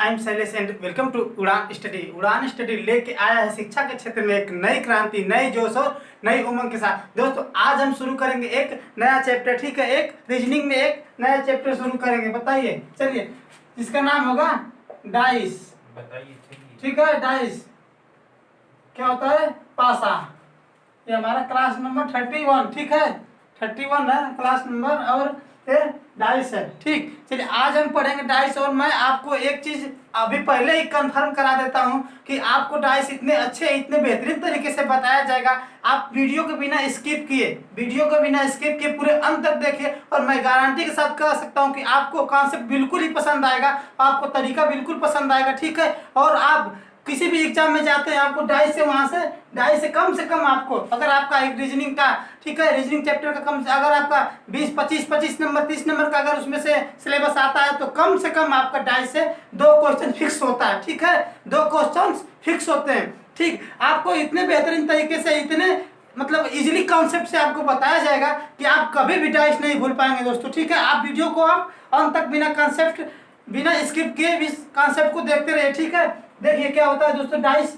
I am Shailesh and welcome to Udaan study. Udaan study लेके आया है शिक्षा के क्षेत्र में एक नई क्रांति, नई जोश और नई उमंग के साथ। दोस्तों आज हम शुरू करेंगे एक नया चैप्टर, ठीक है। एक रीजनिंग में एक नया चैप्टर शुरू करेंगे। बताइए, चलिए, जिसका नाम होगा डाइस। बताइए, ठीक है। डाइस क्या होता है? पासा। ये हमारा क्लास नंबर 31, ठीक है। 31 है क्लास नंबर और ये डाइस है, ठीक। चलिए आज हम पढ़ेंगे डाइस। और मैं आपको एक चीज अभी पहले ही कंफर्म करा देता हूं कि आपको डाइस इतने अच्छे, इतने बेहतरीन तरीके से बताया जाएगा। आप वीडियो के बिना स्किप किए पूरे अंत तक देखिए और मैं गारंटी के साथ कह सकता हूं कि आपको कॉन्सेप्ट बिल्कुल ही पसंद आएगा, आपको तरीका बिल्कुल पसंद आएगा, ठीक है। और आप किसी भी एग्जाम में जाते हैं आपको डाइस से कम से कम आपको, अगर आपका एक रीजनिंग का, ठीक है, रीजनिंग चैप्टर का कम से, अगर आपका 20-25 नंबर 30 नंबर का अगर उसमें से सिलेबस आता है तो कम से कम आपका डाइस से 2 क्वेश्चन फिक्स होता है, ठीक है। 2 क्वेश्चन फिक्स होते हैं, ठीक। आपको इतने बेहतरीन तरीके से, इतने मतलब इजीली कॉन्सेप्ट से आपको बताया जाएगा कि आप कभी भी डाइस नहीं भूल पाएंगे दोस्तों, ठीक है। आप वीडियो को आप अंत तक बिना स्किप किए इस कॉन्सेप्ट को देखते रहिए, ठीक है। देखिए क्या होता है दोस्तों डाइस।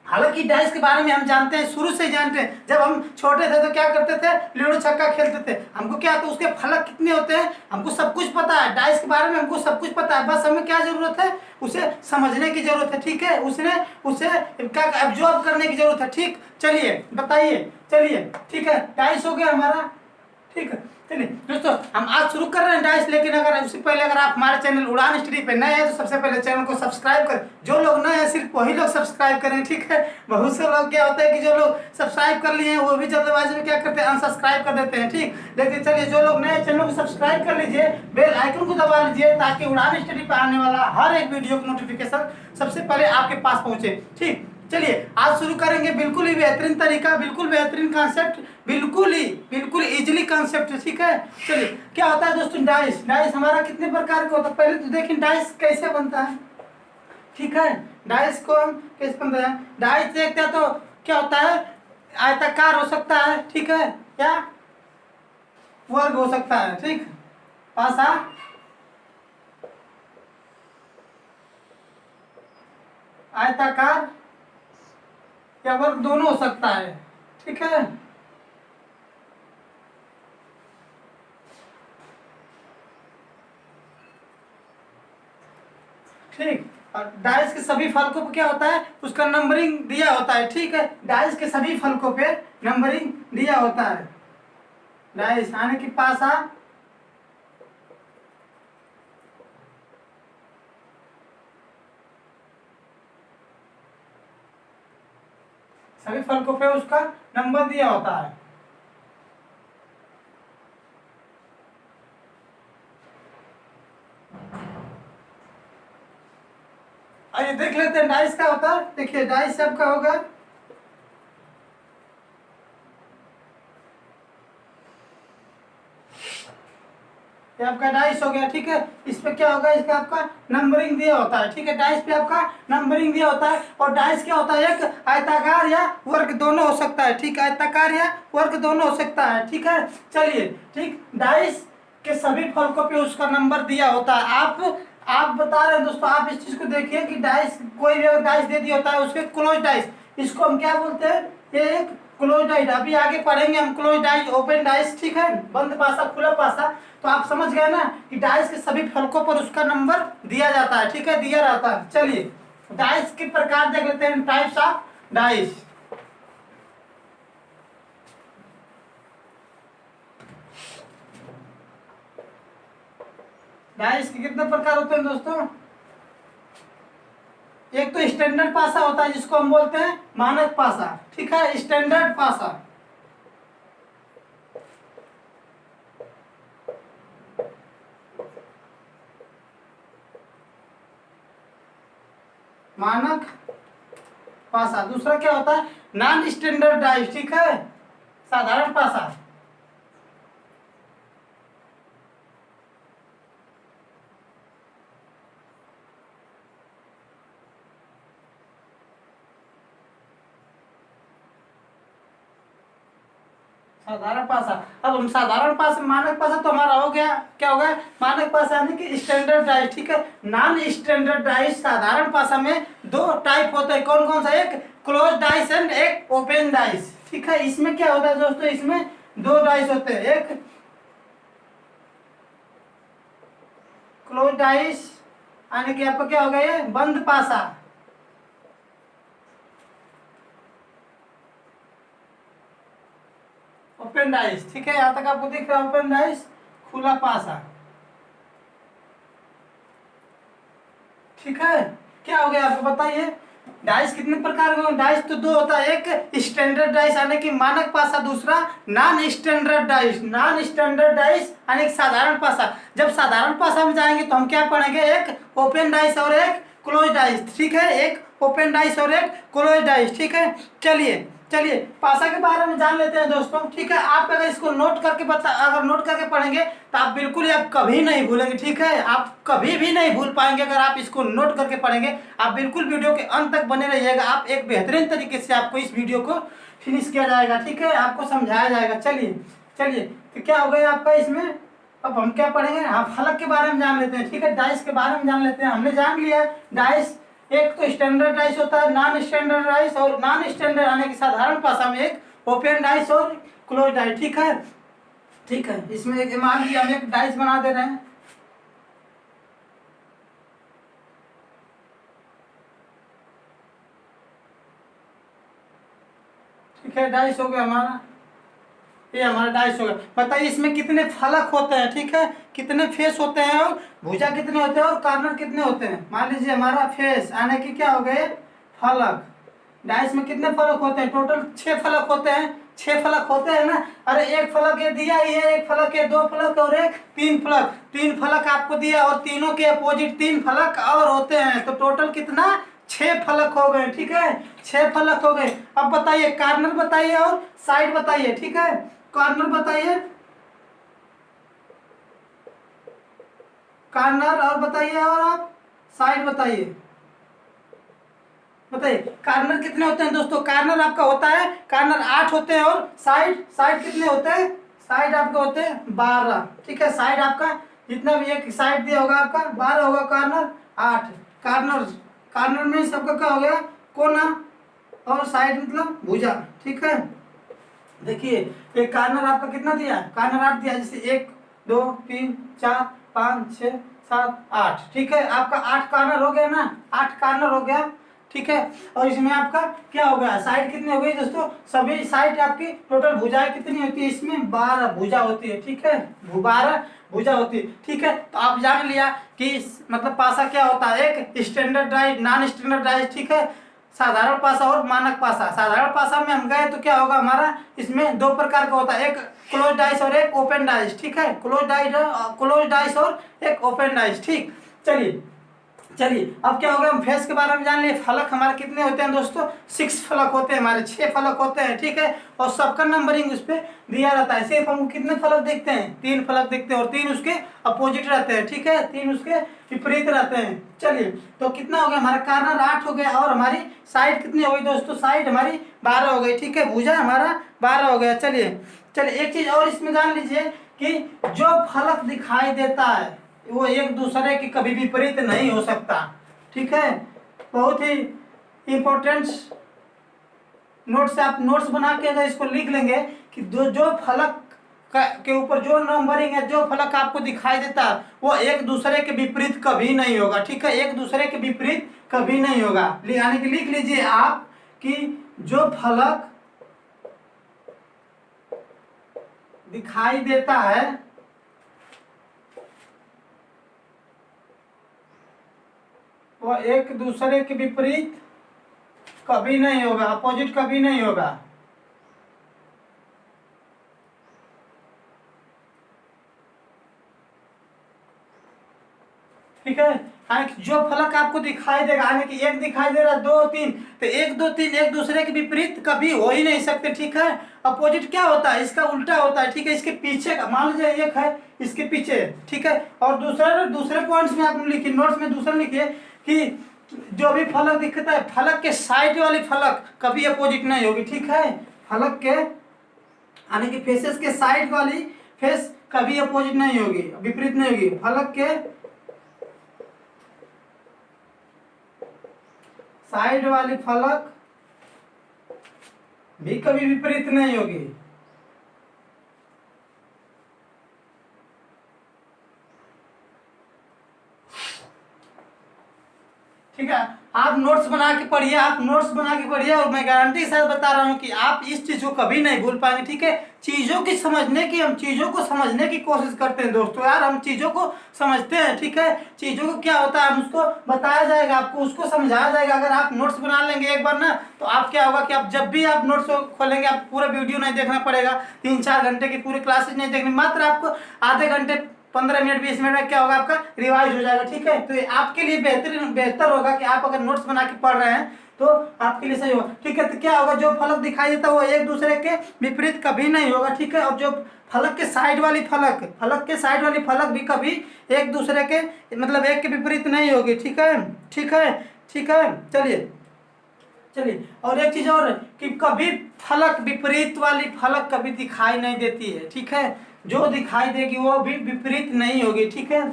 हालांकि डाइस के बारे में हम जानते हैं, शुरू से जानते हैं। जब हम छोटे थे तो क्या करते थे? लूडो छक्का खेलते थे। हमको क्या आता, उसके फलक कितने होते हैं हमको सब कुछ पता है। डाइस के बारे में हमको सब कुछ पता है, बस हमें क्या जरूरत है? उसे समझने की जरूरत है, ठीक है। उसे क्या एब्जॉर्ब करने की जरूरत है, ठीक। चलिए बताइए, चलिए, ठीक है। डाइस हो गया हमारा, ठीक है। चलिए दोस्तों हम आज शुरू कर रहे हैं डाइस। लेकिन अगर उससे पहले अगर आप हमारे चैनल उड़ान स्टडी पे नए हैं तो सबसे पहले चैनल को सब्सक्राइब करें। जो लोग नए हैं सिर्फ वही लोग सब्सक्राइब करें, ठीक है। बहुत से लोग क्या होता है कि जो लोग सब्सक्राइब कर लिए हैं वो भी जल्दबाजी में क्या करते हैं, अनसब्सक्राइब कर देते हैं, ठीक। लेकिन चलिए जो लोग नए चैनल को सब्सक्राइब कर लीजिए, बेल आइकन को दबा लीजिए ताकि उड़ान स्टडी पर आने वाला हर एक वीडियो का नोटिफिकेशन सबसे पहले आपके पास पहुंचे, ठीक। चलिए आज शुरू करेंगे बिल्कुल ही बेहतरीन तरीका, बिल्कुल बेहतरीन कॉन्सेप्ट, बिल्कुल इजीली कॉन्सेप्ट, ठीक है। चलिए क्या होता है दोस्तों डाइस। डाइस हमारा कितने प्रकार का होता है पहले तो देखिए डाइस कैसे बनता है, ठीक है। डाइस को हम कैसे बनता है? डाइस देखते हैं तो क्या होता है, आयताकार हो सकता है, ठीक है, क्या वर्ग हो सकता है, ठीक। पासा आयताकार या वर्ग दोनों हो सकता है, ठीक है। ठीक। और डाइस के सभी फलकों पे क्या होता है, उसका नंबरिंग दिया होता है, ठीक है। डाइस के सभी फलकों पे नंबरिंग दिया होता है। डाइस आने के पास सभी फलकों पे उसका नंबर दिया होता है। आइए देख लेते हैं डाइस का होता है। देखिए डाइस सबका होगा, ये आपका डाइस हो गया, ठीक है। इस पे क्या होगा, इसका आपका नंबरिंग दिया होता है, ठीक है। डाइस पे आपका नंबरिंग दिया होता है। और डाइस क्या होता है, एक आयताकार या वर्ग दोनों हो सकता है, ठीक। आयताकार या वर्ग दोनों हो सकता है, ठीक है। चलिए, ठीक। डाइस के सभी फलकों पे उसका नंबर दिया होता है। आप बता रहे हैं दोस्तों, आप इस चीज को देखिए कि डाइस, कोई भी अगर डाइस दे दिया होता है उसके क्लोज डाइस, इसको हम क्या बोलते हैं? ये एक क्लोज डाइस। अभी आगे पढ़ेंगे हम क्लोज डाइस, ओपन डाइस, ठीक है, बंद पासा, खुला पासा। तो आप समझ गए ना कि डाइस के सभी फलकों पर उसका नंबर दिया जाता है, ठीक है, दिया रहता है। चलिए डाइस के प्रकार देख लेते हैं, टाइप्स ऑफ डाइस। डाइस के कितने प्रकार होते हैं दोस्तों? एक तो स्टैंडर्ड पासा होता है जिसको हम बोलते हैं मानक पासा, ठीक है, स्टैंडर्ड पासा। मानक पासा। दूसरा क्या होता है? नॉन स्टैंडर्ड डाइस, ठीक है, साधारण पासा। साधारण पासा। अब हम साधारण पासा मानक पासा तो हमारा हो गया, क्या हो गया, मानक पासा यानी कि स्टैंडर्डाइज, ठीक है। नॉन स्टैंडर्डाइज साधारण पासा में दो टाइप होते हैं, कौन कौन सा, एक क्लोज डाइस एंड एक ओपन डाइस, ठीक है। इसमें क्या होता है दोस्तों, इसमें दो डाइस होते हैं, एक क्लोज डाइस यानी कि आपका क्या हो गया, ये बंद पासा, ओपन डाइस, ठीक है। यहां तक आपको दिख रहा है ओपन डाइस, खुला पासा, ठीक है। क्या हो गया आपको बताइए, डाइस कितने प्रकार के, डाइस तो दो होता है, एक स्टैंडर्ड डाइस यानी कि मानक पासा, दूसरा non standard dice. Non standard dice यानी कि साधारण पासा। जब साधारण पासा में जाएंगे तो हम क्या पढ़ेंगे, एक ओपन डाइस और एक क्लोज डाइस, ठीक है। एक ओपन डाइस और एक क्लोज डाइस, ठीक है। चलिए चलिए पासा के बारे में जान लेते हैं दोस्तों, ठीक है। आप अगर इसको नोट करके अगर नोट करके पढ़ेंगे तो आप बिल्कुल ही आप कभी नहीं भूलेंगे, ठीक है। आप कभी भी नहीं भूल पाएंगे अगर आप इसको नोट करके पढ़ेंगे। आप बिल्कुल वीडियो के अंत तक बने रहिएगा, आप एक बेहतरीन तरीके से आपको इस वीडियो को फिनिश किया जाएगा, ठीक है, आपको समझाया जाएगा। चलिए चलिए तो क्या हो गया आपका इसमें, अब हम क्या पढ़ेंगे, हाँ फलक के बारे में जान लेते हैं, ठीक है। डाइस के बारे में जान लेते हैं। हमने जान लिया डाइस, एक तो स्टैंडर्ड डाइस होता है, नॉन स्टैंडर्ड डाइस, और नॉन स्टैंडर्ड यानी कि साधारण भाषा में एक ओपन डाइस और क्लोज डाइस, ठीक है। ठीक है, इसमें एक मान लिया हम एक डाइस बना दे रहे हैं, ठीक है। डाइस हो गया हमारा, ये हमारा डाइस हो गया। बताइए इसमें कितने फलक होते हैं, ठीक है, कितने फेस होते हैं, और भुजा कितने होते हैं, और कॉर्नर कितने होते हैं। मान लीजिए हमारा फेस यानी कि क्या हो गए, फलक। डाइस में कितने फलक होते हैं, टोटल 6 फलक होते हैं, 6 फलक होते हैं ना। अरे एक फलक ये दिया ही है, एक फलक है, 2 फलक और एक 3 फलक, 3 फलक आपको दिया, और तीनों के अपोजिट 3 फलक और होते हैं, तो टोटल कितना, 6 फलक हो गए, ठीक है। 6 फलक हो गए। अब बताइए कॉर्नर बताइए और साइड बताइए, ठीक है। कॉर्नर बताइए, कॉर्नर और बताइए, और आप साइड बताइए। बताइए कॉर्नर कितने होते हैं दोस्तों, कॉर्नर आपका होता है, कॉर्नर 8 होते हैं, और साइड, साइड कितने होते हैं, साइड आपके होते हैं 12, ठीक है। साइड आपका जितना भी एक साइड दिया होगा आपका 12 होगा, कॉर्नर 8। कॉर्नर, कॉर्नर में सबका क्या हो गया, कोना, और साइड मतलब भुजा, ठीक है। देखिए एक कॉर्नर आपका कितना दिया, कॉर्नर 8 दिया, जैसे 1 2 3 4 5 6 7 8, ठीक है। आपका 8 कॉर्नर हो गया ना, 8 कॉर्नर हो गया, ठीक है। और इसमें आपका क्या हो गया, साइड कितनी हो गई दोस्तों, सभी साइड आपकी टोटल भुजाएं कितनी होती है, इसमें 12 भुजा होती है, ठीक है, 12 भुजा होती है, ठीक है। तो आप जान लिया कि मतलब पासा क्या होता है, एक standard dice, non standard dice, ठीक है, साधारण पासा और मानक पासा। साधारण पासा में हम गए तो क्या होगा हमारा, इसमें 2 प्रकार का होता है, एक क्लोज डाइस और एक ओपन डाइस, ठीक है। क्लोज डाइस और एक ओपन डाइस, ठीक। चलिए चलिए अब क्या होगा, हम फेस के बारे में जान लिए। फलक हमारे कितने होते हैं दोस्तों, 6 फलक होते हैं हमारे, 6 फलक होते हैं, ठीक है। और सबका नंबरिंग उस पर दिया रहता है। सिर्फ हमको कितने फलक देखते हैं, 3 फलक देखते हैं, और 3 उसके अपोजिट रहते हैं, ठीक है, 3 उसके विपरीत रहते हैं। चलिए तो कितना हो गया हमारा, कॉर्नर 8 हो गया, और हमारी साइड कितनी हो गई दोस्तों, साइड हमारी 12 हो गई, ठीक है, भुजा हमारा 12 हो गया। चलिए चलिए एक चीज और इसमें जान लीजिए कि जो फलक दिखाई देता है वो एक दूसरे के कभी विपरीत नहीं हो सकता, ठीक है। बहुत ही इंपॉर्टेंट नोट्स से आप नोट्स बना के अगर इसको लिख लेंगे कि जो फलक के ऊपर जो नंबरिंग है, जो फलक आपको दिखाई देता है वो एक दूसरे के विपरीत कभी नहीं होगा, ठीक है, एक दूसरे के विपरीत कभी नहीं होगा। यानी कि लिख लीजिए आप कि जो फलक दिखाई देता है वो एक दूसरे के विपरीत कभी नहीं होगा, अपोजिट कभी नहीं होगा, ठीक है। जो फलक आपको दिखाई देगा, यानी कि एक दिखाई दे रहा है 2 3, तो 1 2 3 एक दूसरे के विपरीत कभी हो ही नहीं सकते, ठीक है। अपोजिट क्या होता है, इसका उल्टा होता है, ठीक है। इसके पीछे का मान लीजिए एक है, इसके पीछे, ठीक है। और दूसरे पॉइंट्स में आपने लिखिए, नोट्स में दूसरा लिखिए कि जो भी फलक दिखता है, फलक के साइड वाली फलक कभी अपोजिट नहीं होगी, ठीक है। फलक के यानी कि फेसेस के साइड वाली फेस कभी अपोजिट नहीं होगी, विपरीत नहीं होगी। फलक के साइड वाली फलक भी कभी विपरीत नहीं होगी। ठीक है, आप नोट्स बना के पढ़िए, आप नोट्स बना के पढ़िए, और मैं गारंटी के साथ बता रहा हूँ कि आप इस चीज को कभी नहीं भूल पाएंगे। ठीक है, चीजों की समझने की, हम चीजों को समझने की कोशिश करते हैं दोस्तों, यार हम चीजों को समझते हैं। ठीक है, चीजों को क्या होता है हम उसको बताया जाएगा, आपको उसको समझाया जाएगा। अगर आप नोट्स बना लेंगे एक बार ना, तो आप क्या होगा कि आप जब भी आप नोट्स खोलेंगे, आप पूरा वीडियो नहीं देखना पड़ेगा, 3-4 घंटे की पूरी क्लासेस नहीं देखनी, मात्र आपको आधे घंटे 15 मिनट 20 मिनट में क्या होगा, आपका रिवाइज हो जाएगा। ठीक है, तो ये आपके लिए बेहतर होगा कि आप अगर नोट्स बना के पढ़ रहे हैं तो आपके लिए सही होगा। ठीक है, तो क्या होगा, जो फलक दिखाई देता है वो एक दूसरे के विपरीत कभी नहीं होगा। ठीक है, और जो फलक के साइड वाली फलक भी कभी एक दूसरे के मतलब एक के विपरीत नहीं होगी। ठीक है, ठीक है, ठीक है। चलिए और एक चीज और कि कभी फलक विपरीत वाली फलक कभी दिखाई नहीं देती है। ठीक है, जो दिखाई देगी वो भी विपरीत नहीं होगी। ठीक है,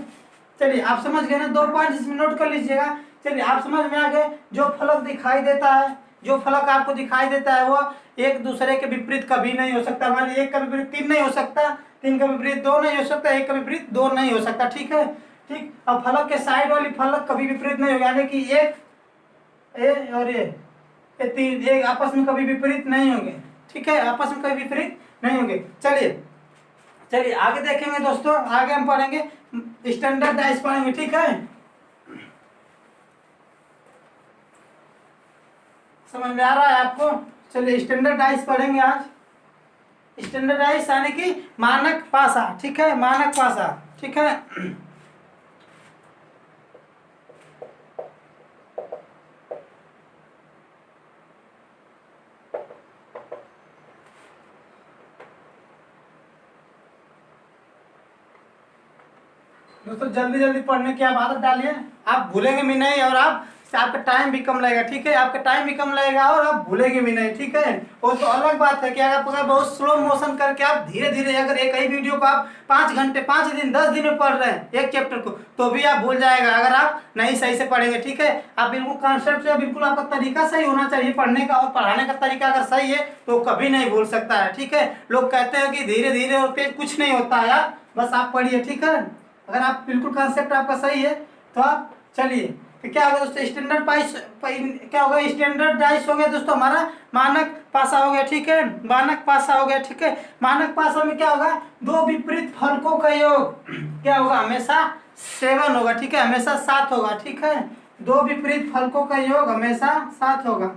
चलिए आप समझ गए ना, 2 पॉइंट इसमें नोट कर लीजिएगा। चलिए आप समझ में आ गए, जो फलक दिखाई देता है, जो फलक आपको दिखाई देता है वो एक दूसरे के विपरीत कभी नहीं हो सकता। मान लीजिए 1 का विपरीत 3 नहीं हो सकता, 3 का विपरीत 2 नहीं हो सकता, 1 का विपरीत 2 नहीं हो सकता। ठीक है, ठीक। अब फलक के साइड वाली फलक कभी विपरीत नहीं होगी, यानी कि एक ए और ये तीन एक आपस में कभी विपरीत नहीं होंगे। ठीक है, आपस में कभी विपरीत नहीं होंगे। चलिए आगे देखेंगे दोस्तों, आगे हम पढ़ेंगे स्टैंडर्ड डाइस पढ़ेंगे। ठीक है, समझ में आ रहा है आपको? चलिए स्टैंडर्ड डाइस पढ़ेंगे आज। स्टैंडर्ड डाइस यानी कि मानक पासा। ठीक है, मानक पासा। ठीक है, दोस्तों जल्दी जल्दी पढ़ने की आप आदत डालिए, आप भूलेंगे भी नहीं और आपका टाइम भी कम लगेगा। ठीक है, आपका टाइम भी कम लगेगा और आप भूलेंगे भी नहीं। ठीक है, वो तो अलग बात है कि अगर बहुत स्लो मोशन करके आप धीरे धीरे अगर एक ही वीडियो को आप 5 घंटे 5 दिन 10 दिन में पढ़ रहे हैं एक चैप्टर को, तो भी आप भूल जाएगा अगर आप नहीं सही से पढ़ेंगे। ठीक है, आप बिल्कुल कॉन्सेप्ट से बिल्कुल आपका तरीका सही होना चाहिए पढ़ने का, और पढ़ाने का तरीका अगर सही है तो कभी नहीं भूल सकता है। ठीक है, लोग कहते हैं कि धीरे धीरे और तेज कुछ नहीं होता है यार, बस आप पढ़िए। ठीक है, अगर आप बिल्कुल कॉन्सेप्ट आपका सही है तो आप चलिए। तो क्या होगा दोस्तों, स्टैंडर्ड क्या होगा, स्टैंडर्ड डाइस हो गया दोस्तों हमारा, मानक पासा हो गया। ठीक है, मानक पासा हो गया। ठीक है, मानक पासा में क्या होगा, 2 विपरीत फलकों का योग क्या होगा, हमेशा 7 होगा। ठीक है, हमेशा 7 होगा। ठीक है, 2 विपरीत फलकों का योग हमेशा 7 होगा।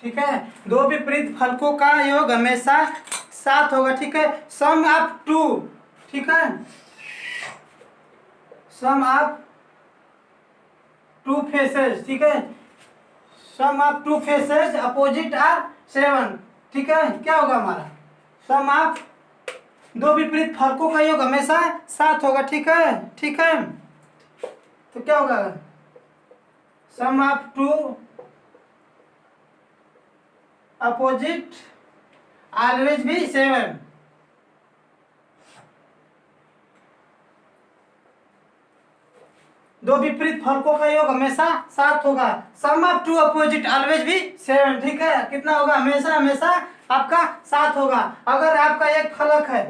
ठीक है, 2 विपरीत फलकों का योग हमेशा 7 होगा। ठीक है, सम ऑफ 2। ठीक है, सम ऑफ 2 फेसेस। ठीक है, सम ऑफ 2 फेसेस अपोजिट आर 7। ठीक है, क्या होगा हमारा, सम ऑफ 2 विपरीत फलकों का योग हमेशा 7 होगा। ठीक है, ठीक है, तो क्या होगा, सम ऑफ 2 अपोजिट ऑलवेज भी 7। दो विपरीत फलकों का योग हमेशा 7 होगा। सम ऑफ 2 अपोजिट ऑलवेज भी 7। ठीक है, कितना होगा, हमेशा हमेशा आपका 7 होगा। अगर आपका एक फलक है,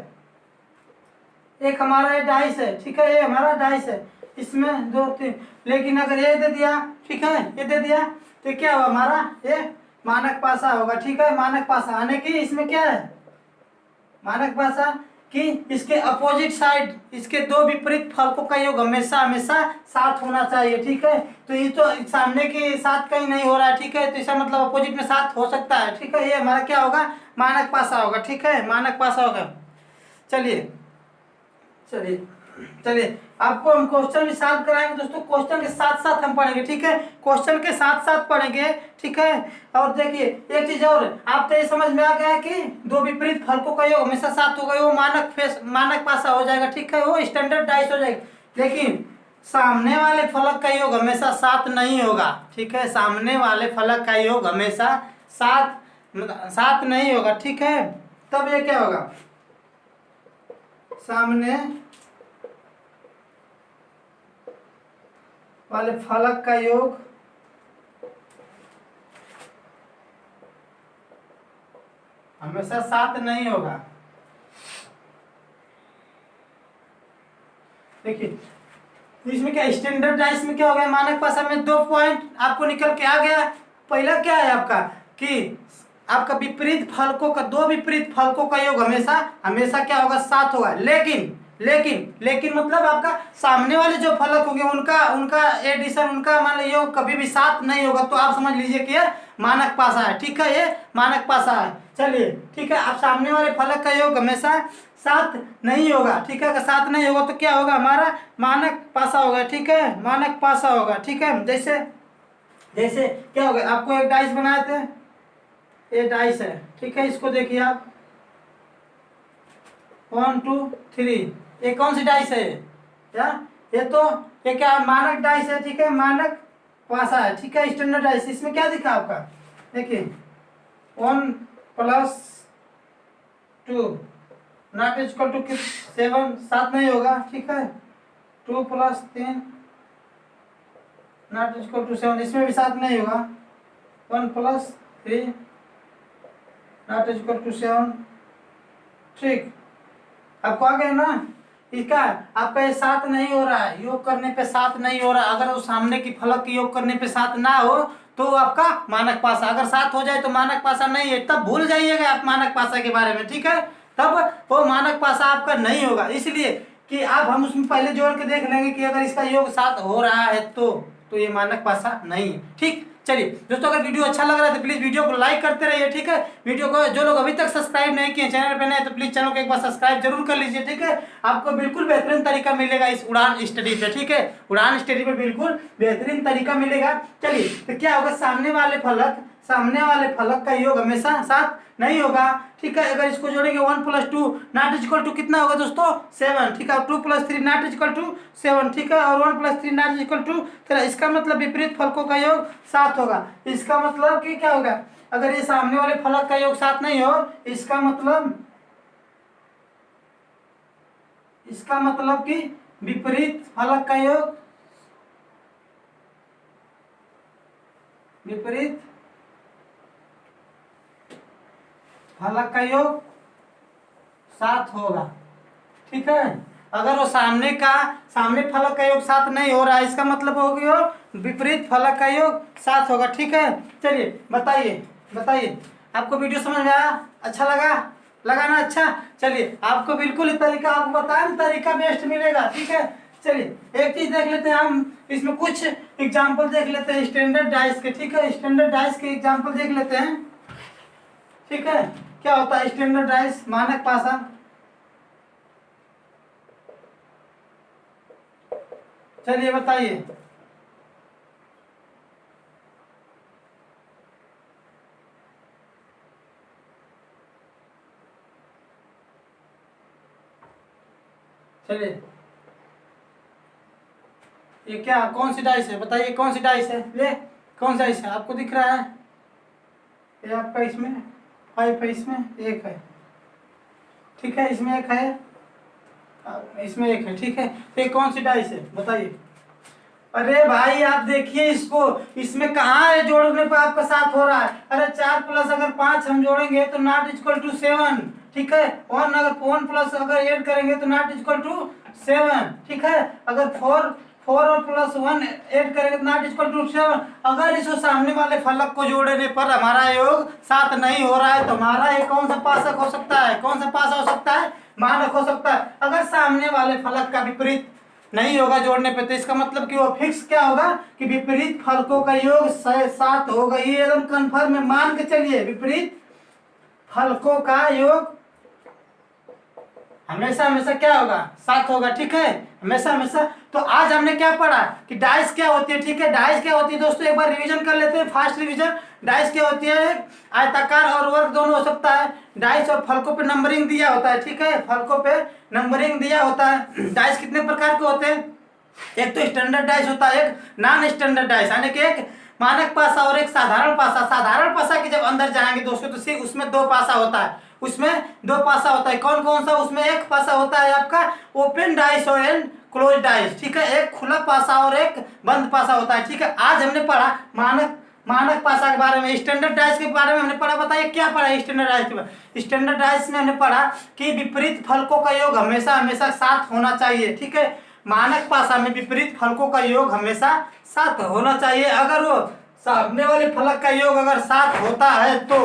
एक हमारा ये डाइस है। ठीक है, ये हमारा डाइस है, इसमें 2 3, लेकिन अगर ये दे दिया, ठीक है, ये दे दिया, तो क्या होगा हमारा, ये मानक पासा होगा। ठीक है, मानक पासा आने की इसमें क्या है, मानक पासा कि इसके अपोजिट साइड, इसके 2 विपरीत फलकों का योग हमेशा हमेशा 7 होना चाहिए। ठीक है, तो ये तो सामने के साथ कहीं नहीं हो रहा है। ठीक है, तो इसका मतलब अपोजिट में 7 हो सकता है। ठीक है, ये हमारा क्या होगा, मानक पासा होगा। ठीक है, मानक पासा होगा। चलिए चलिए चलिए आपको हम क्वेश्चन भी सॉल्व कराएंगे दोस्तों, क्वेश्चन के साथ साथ हम पढ़ेंगे, ठीक है, क्वेश्चन के साथ साथ पढ़ेंगे, ठीक है। और देखिए एक चीज और, आपको ये समझ में आ गया है कि दो विपरीत फलकों का योग हमेशा साथ होगा, वो मानक पासा हो जाएगा, ठीक है, वो स्टैंडर्ड डाइस हो जाएगी। लेकिन सामने वाले फलक का योग हमेशा साथ नहीं होगा, ठीक है, सामने वाले फलक का योग हमेशा साथ नहीं होगा, ठीक है। तब ये क्या होगा, सामने वाले फलक का योग हमेशा साथ नहीं होगा। देखिए इसमें क्या स्टैंडर्ड डाइस में क्या हो गया, मानक पासा में 2 पॉइंट आपको निकल के आ गया। पहला क्या है आपका कि आपका विपरीत फलकों का, दो विपरीत फलकों का योग हमेशा क्या होगा, साथ होगा। लेकिन मतलब आपका सामने वाले जो फलक होंगे उनका एडिशन, उनका मान लीजिए योग कभी भी साथ नहीं होगा, तो आप समझ लीजिए कि ये मानक पासा है, ठीक है, ये मानक पासा है। चलिए ठीक है, आप सामने वाले फलक का योग हमेशा साथ नहीं होगा, ठीक है, अगर साथ नहीं होगा तो क्या होगा, हमारा मानक पासा होगा, ठीक है, मानक पासा होगा, ठीक है। जैसे क्या होगा, आपको एक डाइस बनाए थे, ये डाइस है, ठीक है, इसको देखिए आप 1 2 3, ये कौन सी डाइस है, क्या ये क्या मानक डाइस है, ठीक है, मानक पासा है, ठीक है, स्टैंडर्ड डाइस। इसमें क्या दिखा आपका, देखिए 1 + 2 नॉट इक्वल टू 7, साथ नहीं होगा, ठीक है, 2 + 3 नॉट इक्वल टू 7, इसमें भी साथ नहीं होगा, 1 + 3 नॉट इक्वल टू 7, ठीक, आपको आ गया ना। इसका आपका ये साथ नहीं हो रहा है, योग करने पे साथ नहीं हो रहा, अगर वो सामने की फलक की योग करने पे साथ ना हो तो आपका मानक पासा, अगर साथ हो जाए तो मानक पासा नहीं है, तब भूल जाइएगा आप मानक पासा के बारे में, ठीक है, तब वो मानक पासा आपका नहीं होगा। इसलिए कि आप हम उसमें पहले जोड़ के देख लेंगे कि अगर इसका योग साथ हो रहा है तो ये मानक पासा नहीं है, ठीक। चलिए दोस्तों, अगर वीडियो अच्छा लग रहा है तो प्लीज वीडियो को लाइक करते रहिए, ठीक है। वीडियो को जो लोग अभी तक सब्सक्राइब नहीं किए, चैनल पे नए, तो प्लीज चैनल को एक बार सब्सक्राइब जरूर कर लीजिए, ठीक है। आपको बिल्कुल बेहतरीन तरीका मिलेगा इस उड़ान स्टडी पे, ठीक है, उड़ान स्टडी पे बिल्कुल बेहतरीन तरीका मिलेगा। चलिए तो क्या होगा, सामने वाले फलक का योग हमेशा साथ नहीं होगा, ठीक है। अगर इसको जोड़ेंगे 1 + 2 नॉट इक्वल टू कितना होगा दोस्तों, 7, ठीक है, 2 + 3 नॉट इक्वल टू 7, ठीक है, और 1 + 3 नॉट इक्वल टू 13, इसका मतलब विपरीत फलकों का योग साथ होगा। इसका मतलब कि क्या होगा, अगर ये सामने वाले फलक का योग साथ नहीं हो, इसका मतलब कि विपरीत फलक का योग, विपरीत फलक का योग साथ होगा, ठीक है। अगर वो सामने फलक का योग साथ नहीं हो रहा है, इसका मतलब हो गया विपरीत फलक का योग साथ होगा, ठीक है। चलिए बताइए आपको वीडियो समझ में आया, अच्छा लगा ना, अच्छा। चलिए आपको बिल्कुल तरीका, आपको बताएं तरीका बेस्ट मिलेगा, ठीक है। चलिए एक चीज देख लेते हैं हम, इसमें कुछ एग्जाम्पल देख लेते हैं स्टैंडर्ड डाइस के, ठीक है, स्टैंडर्ड डाइस के एग्जाम्पल देख लेते हैं, ठीक है। क्या होता है स्टैंडर्ड डाइस, मानक पासा, चलिए बताइए। चलिए ये क्या, कौन सी डाइस है, बताइए कौन सी डाइस है, ये कौन सा डाइस है, आपको दिख रहा है, ये आपका इसमें 5 है, इसमें 1 है, ठीक है, इसमें 1 है, इसमें 1 है, ठीक है। तो ये कौन सी डाइस है बताइए। अरे भाई आप देखिए इसको, इसमें कहाँ है जोड़ने पर आपका साथ हो रहा है, अरे 4 + अगर 5 हम जोड़ेंगे तो नॉट इक्वल टू 7, ठीक है, 1 + अगर 8 करेंगे तो नॉट इक्वल टू 7, ठीक है, अगर 4 और +1 ऐड करेंगे तो नॉट इक्वल टू 7। अगर इसको सामने वाले फलक को जोड़ने पर हमारा योग साथ नहीं हो रहा है तो हमारा ये कौन सा पासक हो सकता है, कौन सा पासा हो सकता है, मानक हो सकता है। अगर सामने वाले फलक का विपरीत नहीं होगा जोड़ने पे, तो इसका मतलब कि वो फिक्स क्या होगा कि विपरीत फलकों का योग साथ होगा, ये एकदम कन्फर्म है, मान के चलिए विपरीत फलकों का योग हमेशा हमेशा क्या होगा, 7 होगा, ठीक है, हमेशा हमेशा। तो आज हमने क्या पढ़ा कि डाइस क्या होती है, ठीक है, डाइस क्या होती है दोस्तों, एक बार रिवीजन कर लेते हैं, फास्ट रिवीजन। डाइस क्या होती है, आयताकार और वर्ग दोनों हो सकता है। डाइस और फलकों पे नंबरिंग दिया होता है, ठीक है, फलकों पे नंबरिंग दिया होता है। डाइस कितने प्रकार के होते हैं, एक तो स्टैंडर्ड डाइस होता है, एक नॉन स्टैंडर्ड डाइस, यानी कि एक मानक पासा और एक साधारण पासा। साधारण पासा के जब अंदर जाएंगे दोस्तों तो सिर्फ उसमें 2 पासा होता है, उसमें 2 पासा होता है। कौन कौन सा, उसमें एक पासा होता है आपका ओपन डाइस और एंड क्लोज डाइस, ठीक है, एक खुला पासा और एक बंद पासा होता है, ठीक है। आज हमने पढ़ा मानक पासा के बारे में, स्टैंडर्ड डाइस के बारे में हमने पढ़ा। बताइए क्या पढ़ा स्टैंडर्ड डाइस के बारे में। स्टैंडर्ड डाइस में हमने पढ़ा कि विपरीत फलकों का योग हमेशा हमेशा 7 होना चाहिए, ठीक है। मानक पासा में विपरीत फलकों का योग हमेशा 7 होना चाहिए। अगर वो सामने वाले फलक का योग अगर 7 होता है तो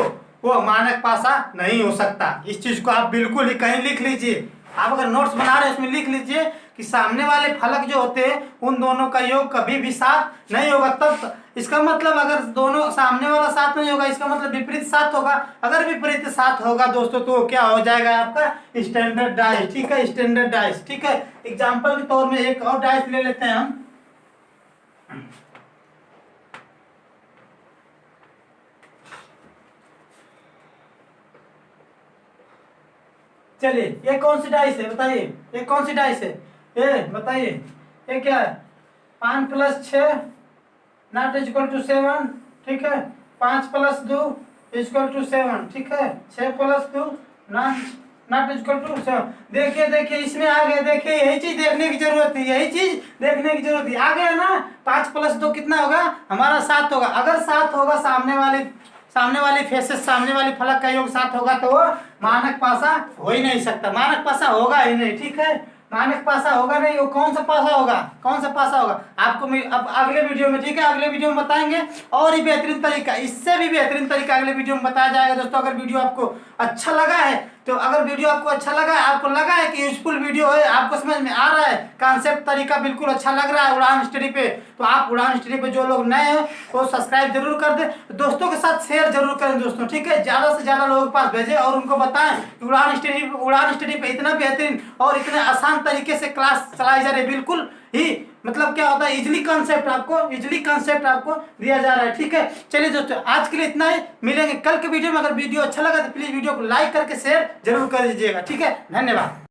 वो मानक पासा नहीं हो सकता। इस चीज को आप बिल्कुल ही कहीं लिख लीजिए। आप अगर नोट्स बना रहे हैं उसमें लिख लीजिए कि सामने वाले फलक जो होते हैं उन दोनों का योग कभी भी 7 नहीं होगा। तब इसका मतलब अगर दोनों सामने वाला 7 नहीं होगा, इसका मतलब विपरीत 7 होगा। अगर विपरीत 7 होगा दोस्तों तो क्या हो जाएगा आपका स्टैंडर्ड डाइस, ठीक है, स्टैंडर्ड डाइस, ठीक है। एग्जाम्पल के तौर में एक और डाइस ले लेते हैं हम। चलिए ये कौन सी डाइस है बताइए, ये कौन सी डाइस है, ये बताइए ये क्या है। 5 + 6 नॉट इक्वल टू 7, ठीक है। 5 + 2 इक्वल टू 7, ठीक है। 6 + 2 नॉट इक्वल टू 7। देखिए देखिए इसमें आ गया, देखिए यही चीज देखने की जरूरत है, यही चीज देखने की जरूरत है। आ गया ना, 5 + 2 कितना होगा हमारा 7 होगा। अगर 7 होगा सामने वाली फेसेस, सामने वाली फलक का योग 7 होगा तो वो मानक पासा हो ही नहीं सकता, मानक पासा होगा ही नहीं, ठीक है। मानक पासा होगा नहीं, वो कौन सा पासा होगा, कौन सा पासा होगा आपको अब अगले वीडियो में, ठीक है, अगले वीडियो में बताएंगे। और ही बेहतरीन तरीका, इससे भी बेहतरीन तरीका अगले वीडियो में बताया जाएगा दोस्तों। अगर वीडियो आपको अच्छा लगा है तो, अगर वीडियो आपको अच्छा लगा है, आपको लगा है कि यूजफुल वीडियो है, आपको समझ में आ रहा है, कॉन्सेप्ट तरीका बिल्कुल अच्छा लग रहा है उड़ान स्टडी पे, तो आप उड़ान स्टडी पे जो लोग नए हैं वो सब्सक्राइब जरूर कर दें, दोस्तों के साथ शेयर जरूर करें दोस्तों, ठीक है। ज्यादा से ज्यादा लोगों के पास भेजें और उनको बताएं कि उड़ान स्टडी पे इतना बेहतरीन और इतने आसान तरीके से क्लास चलाई जा रही है। बिल्कुल ही मतलब क्या होता है, इजली कॉन्सेप्ट आपको दिया जा रहा है, ठीक है। चलिए दोस्तों आज के लिए इतना ही, मिलेंगे कल के वीडियो में। अगर वीडियो अच्छा लगा तो प्लीज वीडियो को लाइक करके शेयर जरूर कर दीजिएगा, ठीक है। धन्यवाद।